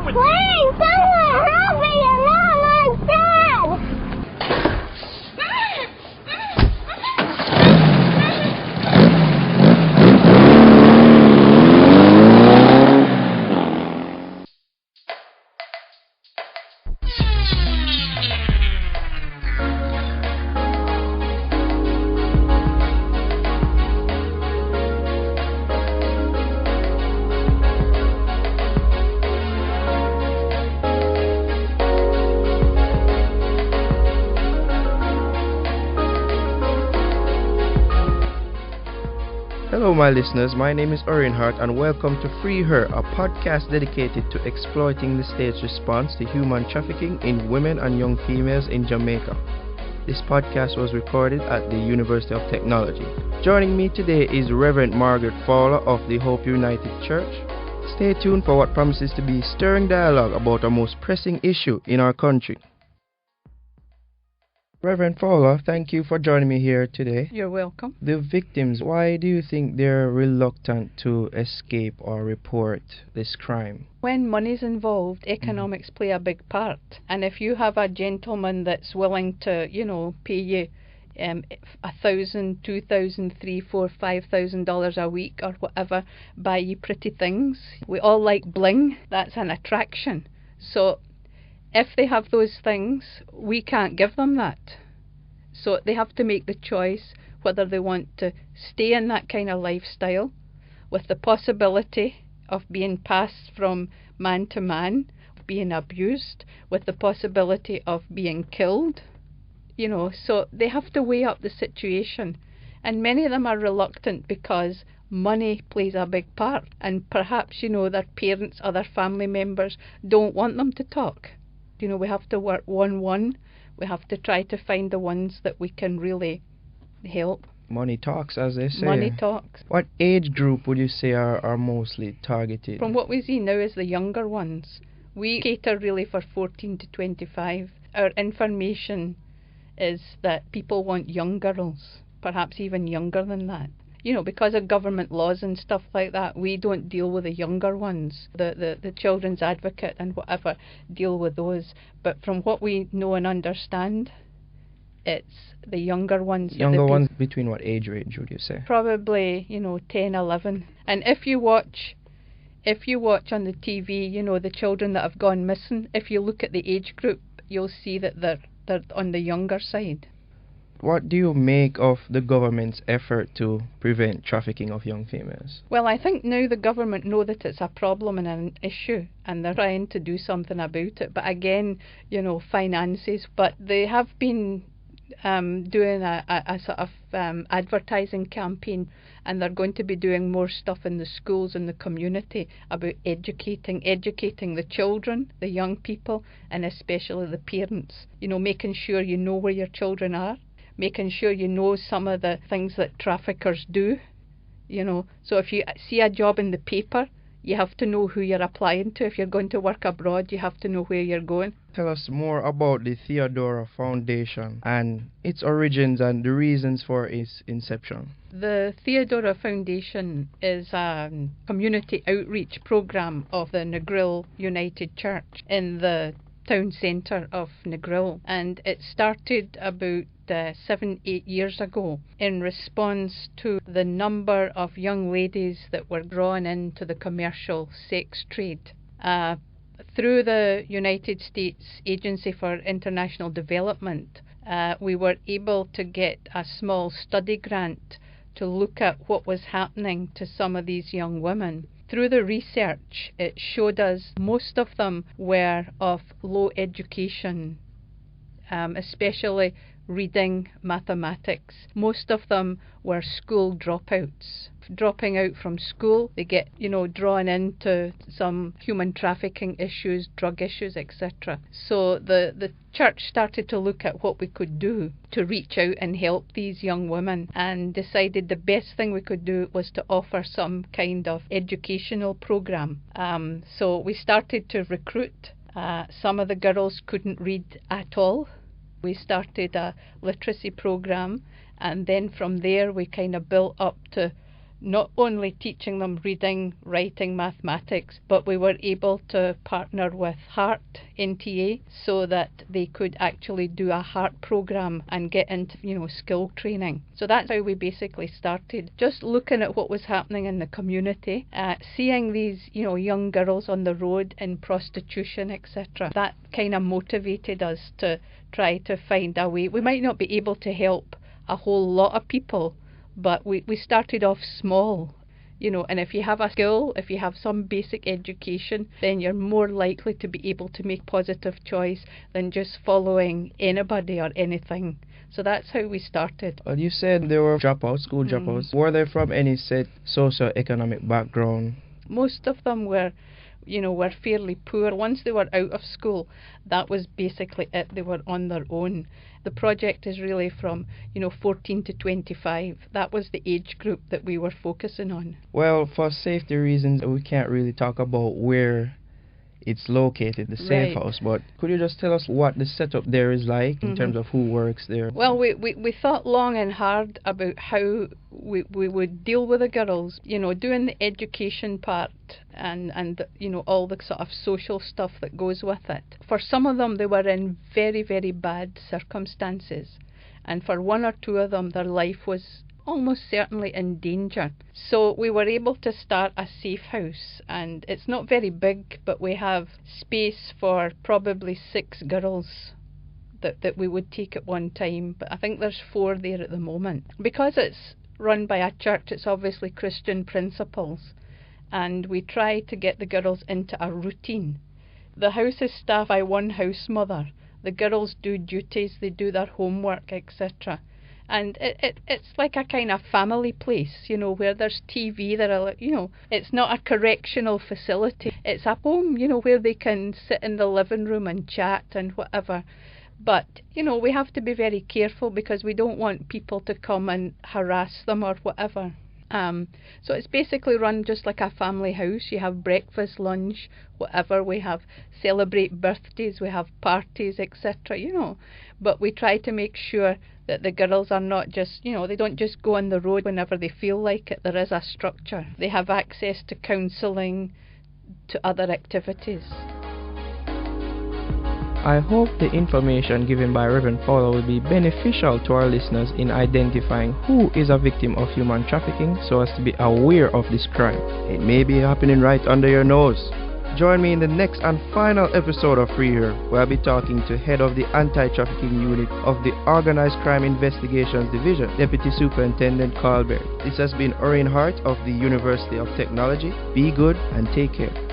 coming. Please, someone help me! You're not my dad! Hello, my listeners. My name is Orion Hart, and welcome to Free Her, a podcast dedicated to exploiting the state's response to human trafficking in women and young females in Jamaica. This podcast was recorded at the University of Technology. Joining me today is Reverend Margaret Fowler of the Hope United Church. Stay tuned for what promises to be stirring dialogue about a most pressing issue in our country. Reverend Fowler, thank you for joining me here today. You're welcome. The victims, why do you think they're reluctant to escape or report this crime? When money's involved, economics play a big part. And if you have a gentleman that's willing to, pay you $1,000, $2,000, $3,000, $4,000, $5,000 a week or whatever, buy you pretty things. We all like bling. That's an attraction. So if they have those things, we can't give them that. So they have to make the choice whether they want to stay in that kind of lifestyle with the possibility of being passed from man to man, being abused, with the possibility of being killed. So they have to weigh up the situation. And many of them are reluctant because money plays a big part. And perhaps, their parents, other family members don't want them to talk. We have to work one. We have to try to find the ones that we can really help. Money talks, as they say. Money talks. What age group would you say are mostly targeted? From what we see now is the younger ones. We cater really for 14 to 25. Our information is that people want young girls, perhaps even younger than that. Because of government laws and stuff like that, we don't deal with the younger ones. The children's advocate and whatever deal with those. But from what we know and understand, it's the younger ones. Younger ones between what age range would you say? Probably, 10, 11. And if you watch on the TV, the children that have gone missing, if you look at the age group, you'll see that they're on the younger side. What do you make of the government's effort to prevent trafficking of young females? Well, I think now the government know that it's a problem and an issue, and they're trying to do something about it. But again, finances. But they have been doing a sort of advertising campaign, and they're going to be doing more stuff in the schools and the community about educating the children, the young people, and especially the parents. Making sure you know where your children are. Making sure you know some of the things that traffickers do, So if you see a job in the paper, you have to know who you're applying to. If you're going to work abroad, you have to know where you're going. Tell us more about the Theodora Foundation and its origins and the reasons for its inception. The Theodora Foundation is a community outreach program of the Negril United Church in the town centre of Negril, and it started about 7-8 years ago in response to the number of young ladies that were drawn into the commercial sex trade. Through the United States Agency for International Development, we were able to get a small study grant to look at what was happening to some of these young women. Through the research, it showed us most of them were of low education, especially reading, mathematics. Most of them were school dropouts. Dropping out from school, they get, drawn into some human trafficking issues, drug issues, etc. So the church started to look at what we could do to reach out and help these young women, and decided the best thing we could do was to offer some kind of educational program. So we started to recruit. Some of the girls couldn't read at all. We started a literacy program, and then from there we kind of built up to not only teaching them reading, writing, mathematics, but we were able to partner with Heart NTA so that they could actually do a Heart program and get into, skill training. So that's how we basically started, just looking at what was happening in the community, seeing these, young girls on the road in prostitution, etc. That kind of motivated us to try to find a way. We might not be able to help a whole lot of people, but we started off small, and if you have a skill, if you have some basic education, then you're more likely to be able to make positive choice than just following anybody or anything. So that's how we started. Well, you said they were dropouts, school dropouts. Were they from any set socio-economic background? Most of them were fairly poor. Once they were out of school, that was basically it. They were on their own. The project is really from, 14 to 25. That was the age group that we were focusing on. Well, for safety reasons, we can't really talk about where it's located, the safe house, but could you just tell us what the setup there is like in terms of who works there? Well, we thought long and hard about how we would deal with the girls, doing the education part and all the sort of social stuff that goes with it. For some of them, they were in very, very bad circumstances, and for one or two of them, their life was almost certainly in danger. So we were able to start a safe house, and it's not very big, but we have space for probably 6 girls that we would take at one time, but I think there's 4 there at the moment. Because it's run by a church, it's obviously Christian principles, and we try to get the girls into a routine. The house is staffed by one house mother. The girls do duties, they do their homework, etc. And it's like a kind of family place, where there's TV, it's not a correctional facility. It's a home, where they can sit in the living room and chat and whatever. But, we have to be very careful because we don't want people to come and harass them or whatever. So it's basically run just like a family house. You have breakfast, lunch, whatever. We have celebrate birthdays, we have parties, etc. But we try to make sure that the girls are not just, they don't just go on the road whenever they feel like it. There is a structure. They have access to counselling, to other activities. I hope the information given by Reverend Fowler will be beneficial to our listeners in identifying who is a victim of human trafficking so as to be aware of this crime. It may be happening right under your nose. Join me in the next and final episode of Free Her, where I'll be talking to head of the Anti-Trafficking Unit of the Organized Crime Investigations Division, Deputy Superintendent Carl Berry. This has been Orrin Hart of the University of Technology. Be good and take care.